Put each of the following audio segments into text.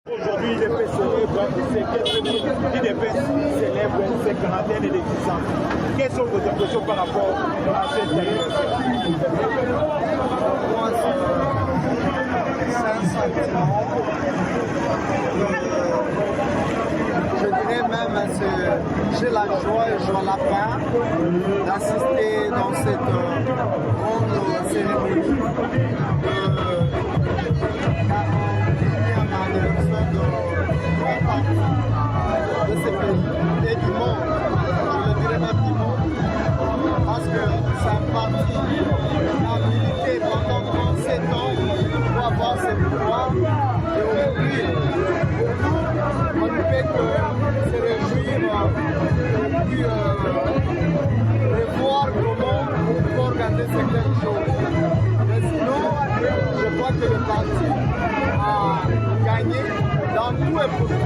Aujourd'hui, l'IDPS célèbre ses 40 années d'existence. Quelles sont vos impressions par rapport à cette anniversaire? Moi, c'est un sentiment. Je dirais même que j'ai la joie et je la peine d'assister dans cette grande cérémonie de ce pays et du monde, je le dirais même du monde, parce que c'est un parti qui a milité pendant 37 ans pour avoir ce pouvoir et aujourd'hui, on ne fait que se réjouir et puis revoir comment on peut organiser certaines choses. Mais sinon, je crois que le parti a gagné dans tout et pour tout.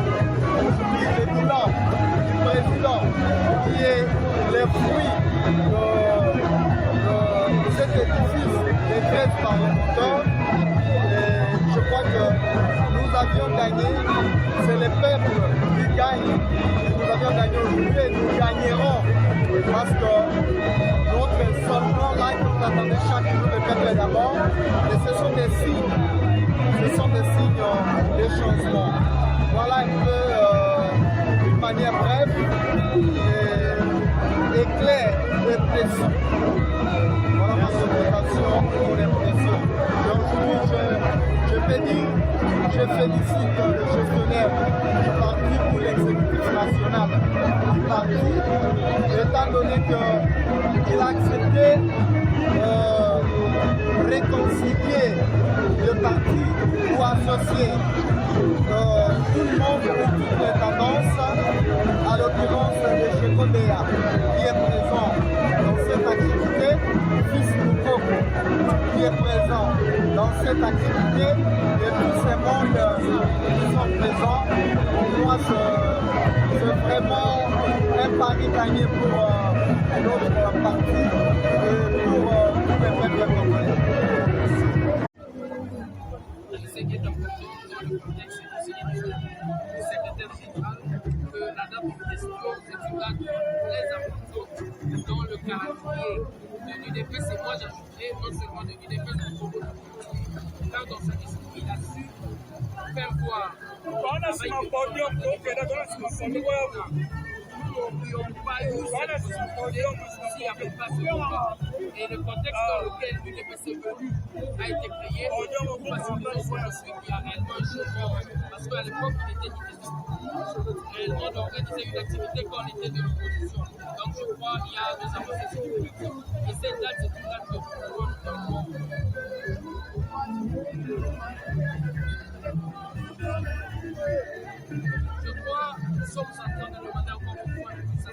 Aujourd'hui, le bilan du président qui est le fruit de cet édifice des 13 parlementaires, je crois que nous avions gagné, c'est le peuple qui gagne. Nous avions gagné aujourd'hui et nous gagnerons parce que notre slogan là que nous attendons chaque jour, le peuple est d'abord, et ce sont des signes de changement. Voilà un peu d'une manière brève et claire et précise. Voilà ma présentation et mon impression. Donc je peux dire, je félicite le gestionnaire du parti pour l'exécutif national du parti, étant donné qu'il a accepté réconcilier le parti ou associer tout le monde pour toutes les tendances, à l'occurrence de Chekondea, qui est présent dans cette activité, fils Moukoko, qui est présent dans cette activité, et tous ces mondes qui sont présents, pour moi c'est vraiment un pari gagné pour notre parti et pour tous les peuples congolais. Je sais qu'il est important dans le contexte du secrétaire général que la date de question c'est une date très importante dans le calendrier de l'UDPS et moi j'ajouterais non seulement de l'UDPS mais pour d'autres politiques. Car dans sa discussion il a su faire voir qui n'ont pas eu cette possibilité s'il n'y avait pas ce combat. Et le contexte dans lequel l'UDPS est venu a été créé pour faciliter soit celui qui a réellement un changement. Parce qu'à l'époque, il était difficile réellement d'organiser une activité quand on était de l'opposition. Donc je crois qu'il y a des avancées significatives. Et cette date, c'est une date que nous pouvons je crois que nous sommes en train de demander encore une fois ça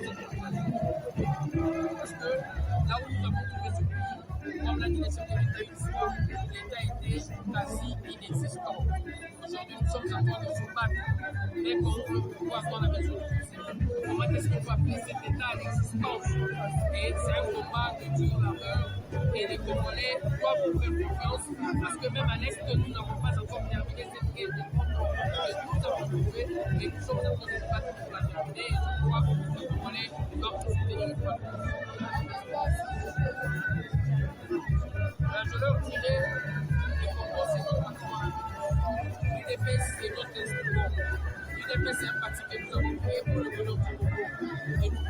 parce que là où nous avons trouvé ce pays, comme l'a dit le chef de l'État une fois, l'État était quasi inexistant. Aujourd'hui, nous sommes en train de se battre dès qu'on veut pouvoir avoir la maison de comment est-ce qu'on peut appeler cet État à l'existence? Et c'est un combat de dur labeur et les Congolais doivent nous faire confiance parce que même à l'Est, nous n'avons pas encore terminé cette guerre de 30 ans. Nous avons trouvé et nous sommes en train de se battre pour la terminer et je crois que les Congolais doivent se soutenir une fois de plus. Je leur dirais, les Congos, c'est notre patrimoine. L'UDPS, c'est notre instrument. L'UDPS, c'est un parti que nous avons créé pour le bonheur du Congo. Et nous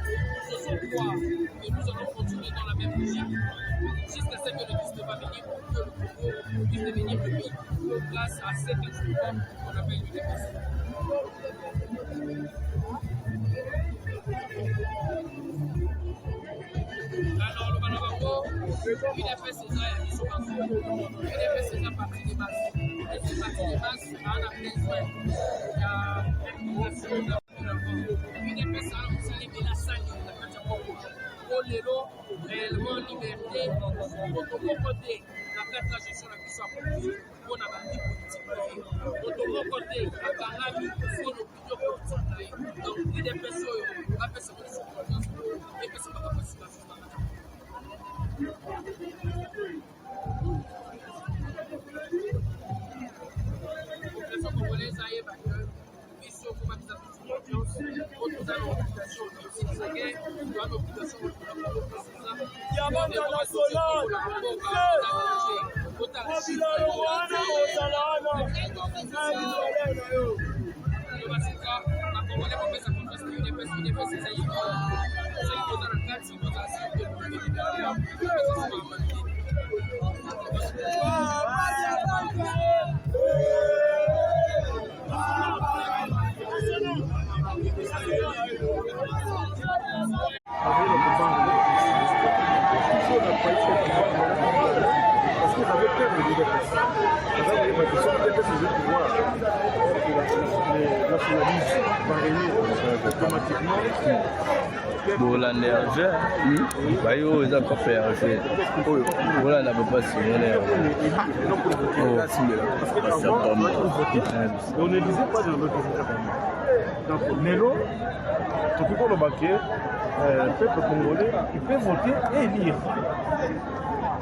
faisons croire que nous allons continuer dans la même logique jusqu'à ce que le fils ne va venir pour que le Congo puisse devenir le pays de place à cet instrument qu'on appelle l'UDPS. Alors, le Banabango, l'UDPS, c'est ça, il y a des subventions. L'UDPS, c'est la partie des masses. Et cette partie des masses, on a besoin. Il y a une UDPS, alors vous allez bien la salle, pour les lots, réellement liberté, pour côté, la carte la gestion la puissance politique, pour la partie politique. Pour côté, la carrière, il faut l'opinion politique. Donc, l'UDPS, on va faire ce qu'on dit. Et que c'est pas possible. Les Congolais, ça y est, Parce qu'ils avaient peur de l'UDPS. Les nationalistes vont régner automatiquement. Bola nerve, bayo ils ont pas fait arracher. Bola n'a pas signé. On ne disait pas dans notre donc Nelo, tout le baquet, le peuple congolais, il peut voter et lire.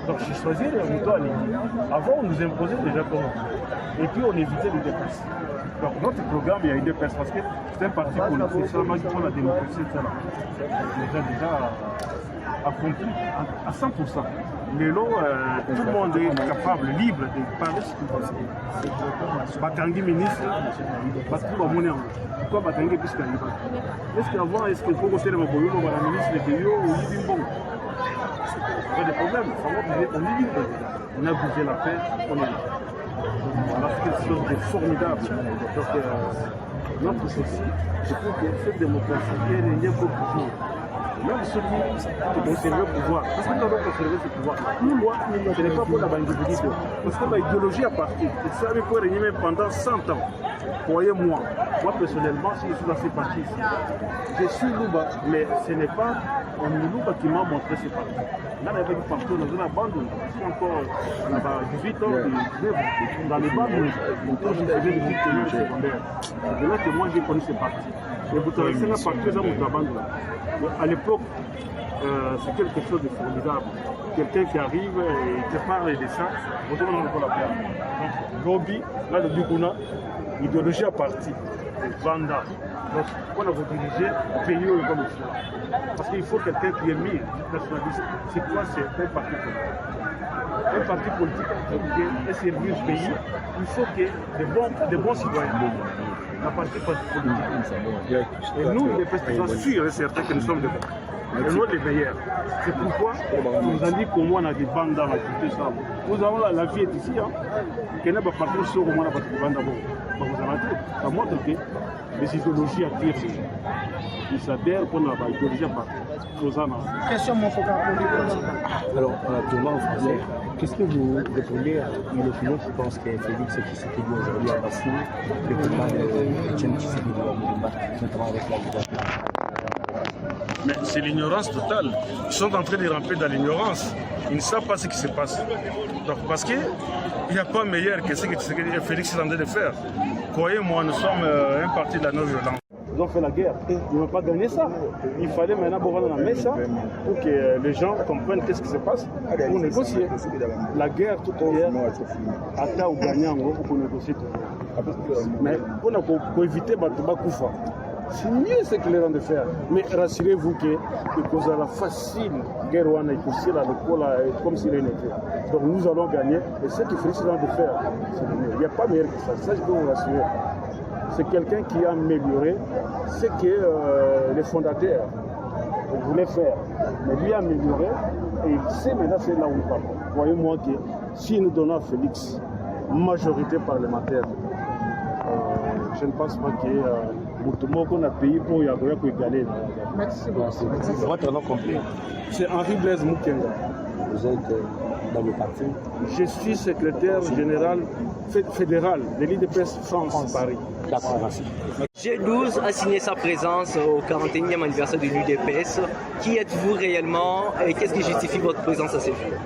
Donc j'ai choisi le mouton à lire. Avant on nous imposait déjà comment. Et puis on évitait les dépenses. Donc notre programme, il y a eu des personnes parce que c'est un parti politique, c'est la magie pour la démocratie, etc. Déjà accompli à 100%. Mais là, tout le monde est capable, libre de parler ce qu'il veut. Batangi ministre, parce que le monde est pourquoi Batangi puisqu'il y a est-ce qu'avant, est-ce qu'il faut que le ministre de Kéyo ou Libimbo? Il y a des problèmes, on a bougé la paix, on est là. Voilà, c'est quelque chose de formidable. Donc, notre souci, je trouve que cette démocratie est régnée pour toujours. Même ceux qui conservent le pouvoir, parce que nous avons conservé ce pouvoir. Nous, loi, ce n'est pas pour la banditisme. Parce que l'idéologie a parti. Et ça peut régner même pendant 100 ans. Croyez-moi, moi personnellement, si je suis dans ces partis ici, je suis Louba, mais ce n'est pas un Louba qui m'a montré ces partis. Là, il y avait des partis dans une bande, je suis encore là-bas 18 ans, dans les bandes, quand je faisais des études secondaires. De là que moi j'ai connu ces partis. Et vous avez un parti dans la bande là. À l'époque, c'est quelque chose de formidable. Quelqu'un qui arrive et qui parle de ça, vous avez encore la paix. Donc, Gobi, là, le Dukuna, idéologie à parti, Vanda. Donc, on a dirigé le pays comme ça. Parce qu'il faut quelqu'un qui est mis, personnaliste. C'est quoi? C'est un parti politique. Un parti politique qui est servir le pays, il faut qu'il y ait des bons citoyens. La partie politique. Et nous, les pesticants, sûrs et certains que nous sommes des bons. Et nous, les meilleurs. C'est pourquoi nous avons dit qu'on a des bandes dans la culture. Nous avons la vie est ici. Qu'il n'y a pas de parti sur au moins la bande d'abord. Ça montre que les idéologies actives, ils s'adhèrent pour la idéologie à partir. Question mon Alors, Thomas, en français, qu'est-ce que vous répondez à une opinion qui pense que Félix Tshisekedi aujourd'hui a passé le combat de Etienne Tshisekedi de Lumumba, notamment avec la gouvernement? Mais c'est l'ignorance totale. Ils sont en train de ramper dans l'ignorance. Ils ne savent pas ce qui se passe. Donc, parce qu'il n'y a pas meilleur que ce que Félix est en train de faire. Croyez-moi, nous sommes un parti de la non-violence. Ils ont fait la guerre. Ils n'ont pas gagné ça. Il fallait maintenant gouverner ça pour que les gens comprennent qu'est-ce qui se passe pour négocier. La guerre, toute guerre, à ou gagnant pour négocier tout. Mais pour éviter Batouba-Koufa. C'est mieux ce qu'il est en train de faire. Mais rassurez-vous que cause la facile guerre on a été comme s'il était. Donc nous allons gagner. Et ce qu'il Félix est en train de faire, c'est mieux. Il n'y a pas meilleur que ça. Ça, je peux vous rassurer. C'est quelqu'un qui a amélioré ce que les fondateurs voulaient faire. Mais lui a amélioré et il sait maintenant c'est là où il parle. Voyez-moi que si nous donnons à Félix majorité parlementaire, je ne pense pas que tout le monde a payé pour y avoir égaler. Merci beaucoup. Votre nom complet? C'est Henri Blaise Mukenga. Vous êtes dans le parti? Je suis secrétaire général fédéral de l'UDPS France Paris. D'accord, merci. G12 a signé sa présence au 41e anniversaire de l'UDPS. Qui êtes-vous réellement et qu'est-ce qui justifie votre présence à ces jours?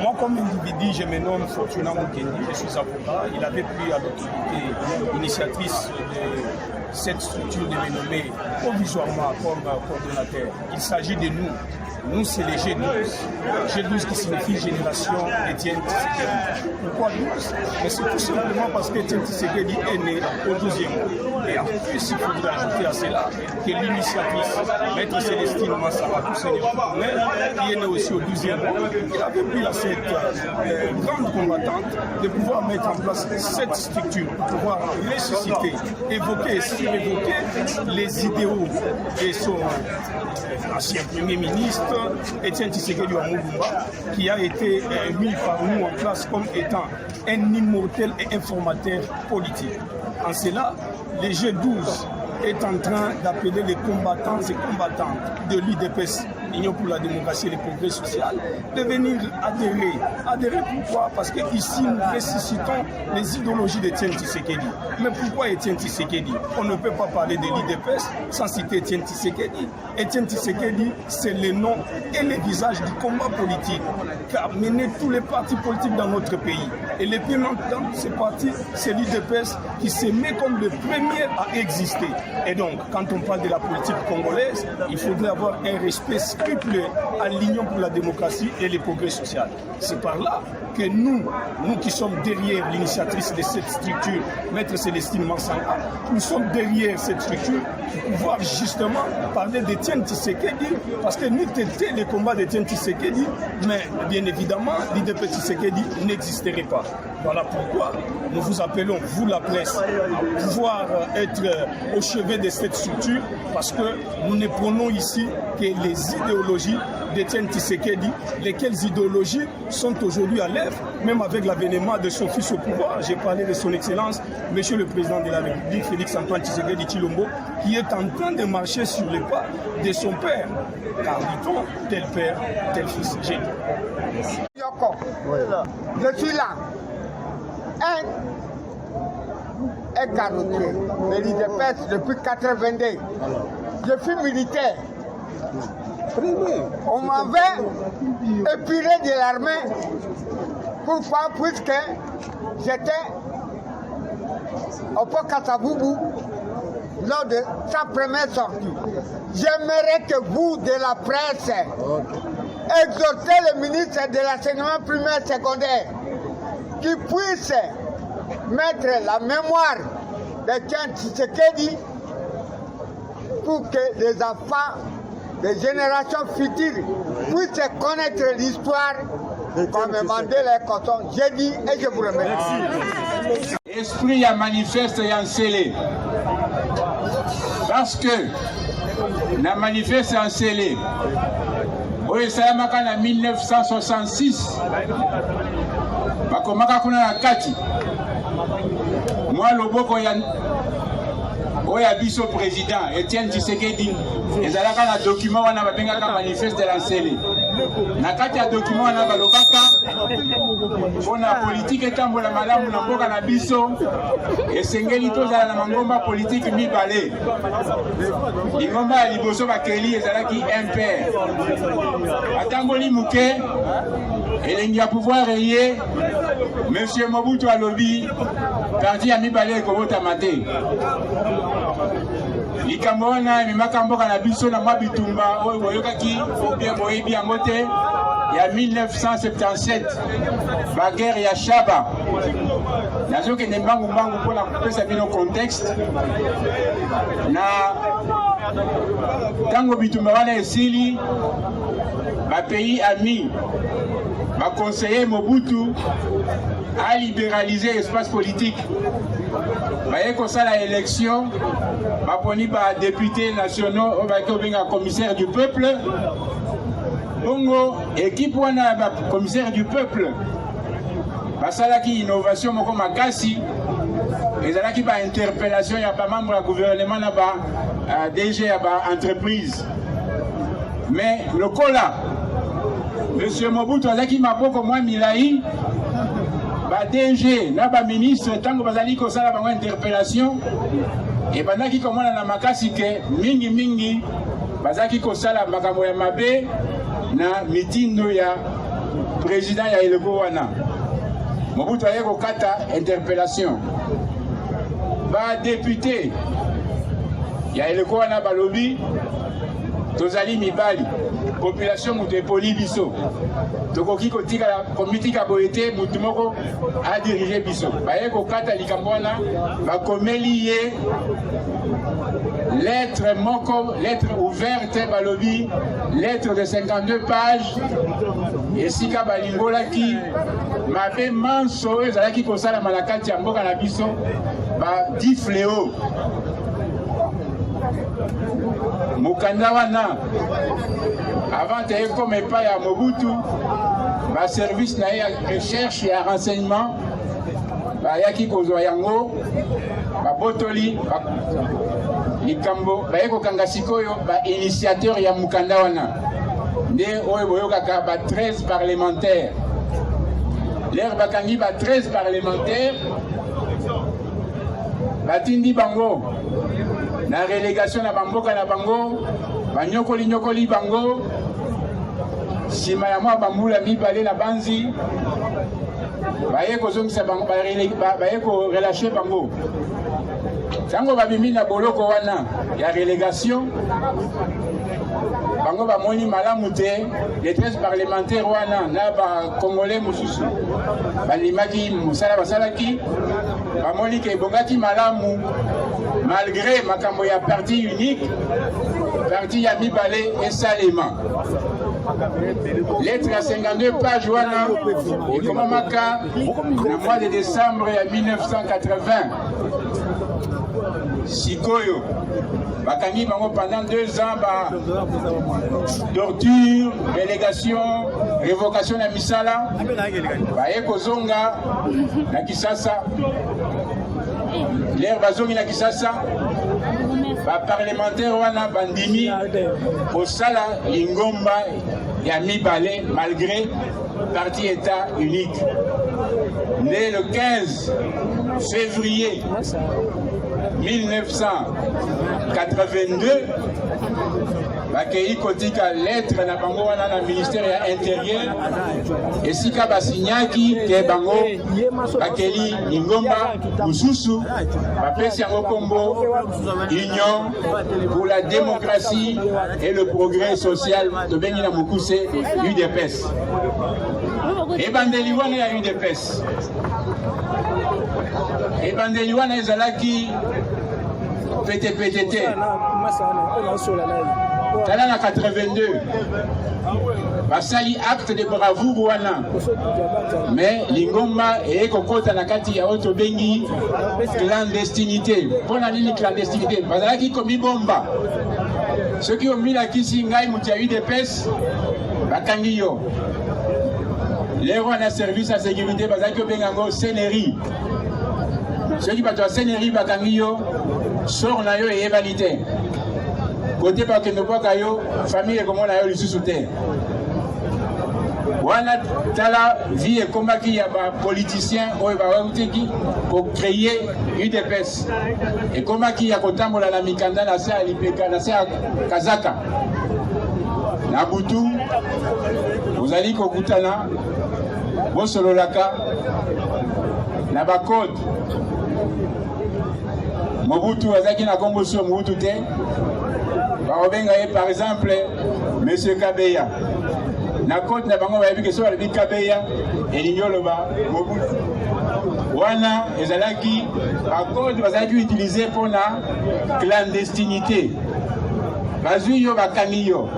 Moi, comme individu, je me nomme Fortuna Mukendi, je suis avocat. Il avait pris à l'autorité initiatrice de cette structure de me nommer provisoirement comme coordonnateur. Il s'agit de nous, nous c'est les G12. G12 qui signifie Génération Étienne Tshisekedi. Pourquoi 12? Mais c'est tout simplement parce qu'Étienne Tshisekedi est né au 12e. Et en plus, il faudrait ajouter à cela que l'initiatrice, Maître Célestine Massara, qui est née aussi au 12e, il avait pris cette grande combattante de pouvoir mettre en place cette structure, pour pouvoir ressusciter, évoquer et surévoquer les idéaux de son ancien Premier ministre, Étienne Tshisekedi Wamulumba, qui a été mis par nous en place comme étant un immortel et informateur politique. En cela, les G12 est en train d'appeler les combattants et combattantes de l'UDPS, l'Union pour la démocratie et le progrès social, de venir adhérer. Adhérer pourquoi? Parce qu'ici, nous ressuscitons les idéologies d'Étienne Tshisekedi. Mais pourquoi Étienne Tshisekedi? On ne peut pas parler de l'UDPS sans citer Étienne Tshisekedi. Étienne Tshisekedi, c'est le nom et le visage du combat politique qu'a mené tous les partis politiques dans notre pays. Et le plus longtemps, ces partis, c'est l'UDPS qui se met comme le premier à exister. Et donc, quand on parle de la politique congolaise, il faudrait avoir un respect scrupuleux à l'Union pour la démocratie et le progrès social. C'est par là que nous qui sommes derrière l'initiatrice de cette structure, Maître Célestine Massara, nous sommes derrière cette structure pour pouvoir justement parler d'Étienne Tshisekedi, parce que nous t'étions les combats d'Étienne Tshisekedi, mais bien évidemment, l'IDP Tshisekedi n'existerait pas. Voilà pourquoi nous vous appelons, vous la presse, à pouvoir être au chevet de cette structure, parce que nous ne prenons ici que les idéologies d'Étienne Tshisekedi, lesquelles idéologies sont aujourd'hui à l'œuvre, même avec l'avènement de son fils au pouvoir. J'ai parlé de son Excellence, Monsieur le Président de la République, Félix-Antoine Tshisekedi Tshilombo, qui est en train de marcher sur les pas de son père. Car dit-on, tel père, tel fils. J'ai dit. Je suis là. Un carrossier de l'IDPS depuis 82. Je suis militaire. On m'avait épuré de l'armée. Pourquoi? Puisque j'étais au Port Kasaboubou lors de sa première sortie. J'aimerais que vous, de la presse, exhortez le ministre de l'enseignement primaire secondaire qui puisse mettre la mémoire d'Étienne Tshisekedi pour que les enfants des générations futures puissent connaître l'histoire comme Mandela et Cotton. J'ai dit et je vous remercie. Esprit à manifeste et en scellé. Parce que la manifeste en scellé, oui, ça y a en 1966. Bakomaka kuna na kati. Moi loboko ya oya biso président Étienne Tshisekedi ezalaka na document wana babengaka manifeste lancele. Na kati ya document wana balobaka pona politique etambola malamu na mboka na biso esengeli tozala na mangomba politique mibale. Lingomba ya liboso bakeli ezalaki MPR. Atamboli muke elengi ya pouvoir eye Monsieur Mobutu alobi parti ya mibale ekobota mate. Likambo wana ememaka mboka na biso na mwa bitumba oyo boyokaki obien boyebi yango te ya 1977 baguerre ya Shaba. Nazokende mbangu mpona kopesa bino contexte na ntango bitumba wana esili bapays amis conseiller Mobutu a libéralisé l'espace politique. Baye kosala élection, baponi ba députés nationaux, ba commissaire du peuple. Bongo équipe wana ba commissaire du peuple. Basalaki innovation moko makasi. Ezalaki ba interpellation ya ba membre du gouvernement na ba DG ya ba entreprise. Mais le cola Monsieur Mobutu azaki maboko mwa milai ba DG na ba ministre tango bazali ko sala bango interpellation et bandaki komona na makasi ke mingi bazaki ko sala makambo ya mabe na mitindo ya président ya eleko wana. Mobutu aye ko kata interpellation ba député ya eleko wana balobi tozali mibali population mutu eponi biso tokoki kotika komitika boyete mutu moko adirige biso baye kokata likambo wana bakomeli ye lettre moko, lettre ouverte balobi, lettre de 52 pages esika balingolaki mabe manso ezalaki kosala malakati ya mboka na biso ba 10 fléaux mukanda wana avant de comme epai ya Mobutu ba service na ya recherche ya renseignement bayaki kozwa yango babotoli likambo baye kokanga sikoyo ba initiateur ya mukanda wana nde oyo boyokaka ba 13 parlementaires l'air bakangi ba 13 parlementaires batindi bango na relégation na bamboka na bango banyokoli bango sima ya mwa bambula mibale na banzi baye kozongisa bango baye korelâche bango tango babimi na boloko wana ya relégation bango bamoni malamu te les 13 parlementaires wana na bacongolais mosusu balimaki mosala basalaki bamoni ke ebongaki malamu malgré makambo ya parti unique parti ya mibale esalema lettre ya 52 pages wana ekomamaka na mois de décembre ya 1980 sikoyo bakangi bango pendant 2 ans ba torture, relégation, révocation na misala baye kozonga na Kisasa l'air bazongi na Kisasa ba parlementaire wana bandimi kosala lingomba ya mibale malgré parti état unique. Né le 15 février 1982 bakei kotika lettre na bango wana na ministère ya intérieur esika basinyaki ke bango bakeli lingomba mosusu bapesi yango kombo Union pour la démocratie et le progrès social tobengi na mokuse UDPS ebandeli wana ya UDPS ebandeli wana ezalaki pete te tala na 82 basali acte de bravoure wana mais lingomba ekokota na kati ya oyo tobengi clandestinité. Mpona nini clandestinité? Bazalaki komibomba soki omilakisi ngai mutu ya UDPS bakangi yo lero wana service ya sécurité bazalaki obenga yango CNRI soki bato ya CNRI bakangi yo sor na yo eyebani te kote bakende bwaka yo famille ekomona yo lisusu te wana tala vie ekomaki ya bapoliticien oyo bawutiki kocreye UDPS ekomaki ya kotambola na mikanda na se ya lipeka na se ya kazaka na butu ozali kokutana bosololaka na bakode Mobutu azaki na kombo so Mobutu te baobenga ye par exemple Monsieur Kabeya na code na bango bayebi ke so balobi Kabeya elingi oloba Mobutu wana ezalaki bakode bazalaki utilize mpona clandestinité bazwi yo bakani yo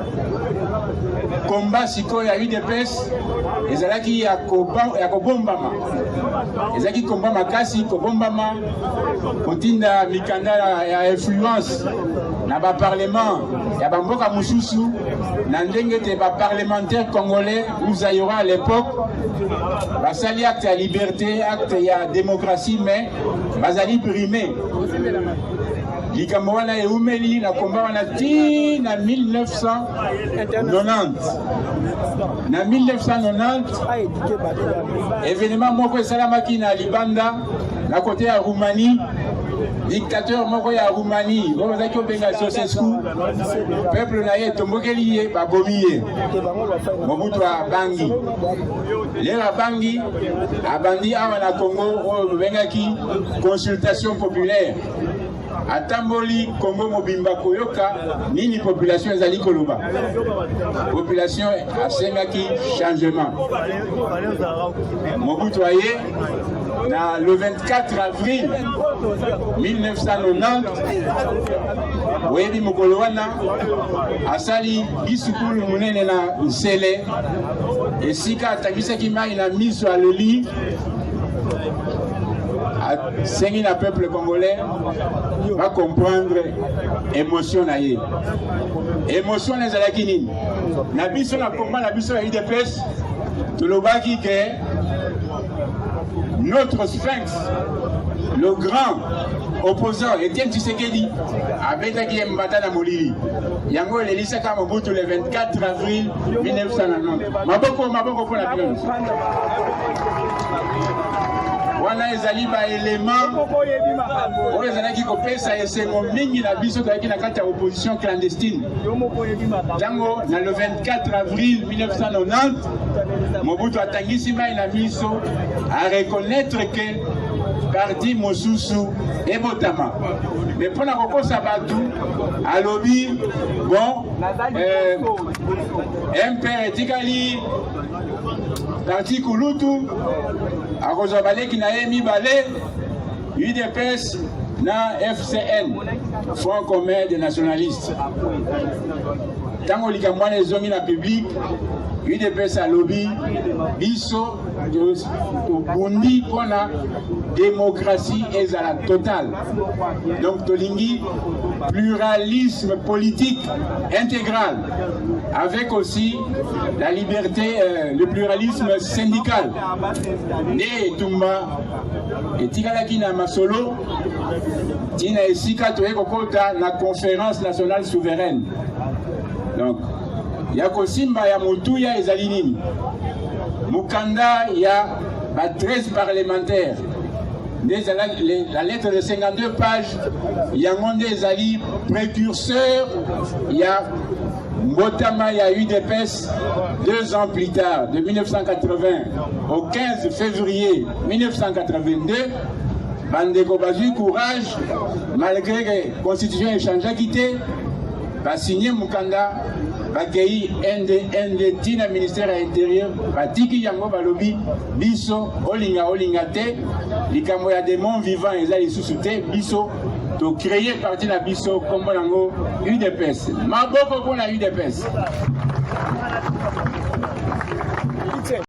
komba sikoyo ya UDPS ezalaki ya kobombama ezalaki komba makasi kobombama kotinda mikanda ya influence na baparlement ya bamboka mosusu na ndenge te baparlementaire congolais nous ayora à l'époque basali acte ya liberté acte ya démocratie mais bazali primé likambo wana eumeli na komba wana ti na 1990 na 1990 événement moko esalamaki na libanda na kote ya Roumanie dictateur moko ya Roumanie oyo bazalaki obenga Ceausescu peuple na ye etombokeli ye babomi ye Mobutu abangi lelo abangi abandi awa na Congo oyo babengaki consultation populaire atamboli Congo mobimba koyoka nini population ezali koloba. Population asengaki changement. Mobutu aye na le 24 avril 1990 oyebi mokolo wana asali bisukulu munene na Nsele esika atangisaki mai na miso aleli asengi na peuple congolais va comprendre émotion na ye. Émotion na ezalaki nini? Na biso na combat na biso ya UDPS tolobaki ke notre sphinx, le grand opposant Etienne Tshisekedi abetaki ye mbata na molili yango elelisaka Mobutu le 24 avril 1990. Maboko mpona bino wana ezali ba élément oyo ezalaki kopesa esengo mingi na biso tozalaki na kati ya opposition clandestine. Tango na le 24 avril 1990 Mobutu atangisi mai na miso a reconnaître que parti mosusu ebotama. Mais mpona kokosa batu alobi bon MPR etikali parti kulutu akozwa baleki na ye mibale UDPS na FCN, Front commun des nationalistes. Tango likambo wana ezongi na public UDPS alobi biso tobundi mpona démocratie ezala totale. Donc tolingi pluralisme politique intégral avec aussi la liberté, le pluralisme syndical. Ne etumba etikalaki na masolo tina esika toye kokota na conférence nationale souveraine. Donc ya kosimba ya motuya ezali nini? Mukanda ya ba 13 parlementaires. La lettre de 52 pages, Yangonde ezali précurseur, ya Mbotama ya UDPS 2 ans plus tard, de 1980 au 15 février 1982, Bandeko bazui courage, malgré que la constitution échange quitté, va signer Mukanda, va accueillir ND na ministère de l'Intérieur, va tiki yango balobi, biso, olinga te, likambo ya démon vivant ezali sous-souté, biso, to créer parti na biso, comme nango UDPS. Maboko pour la UDPS.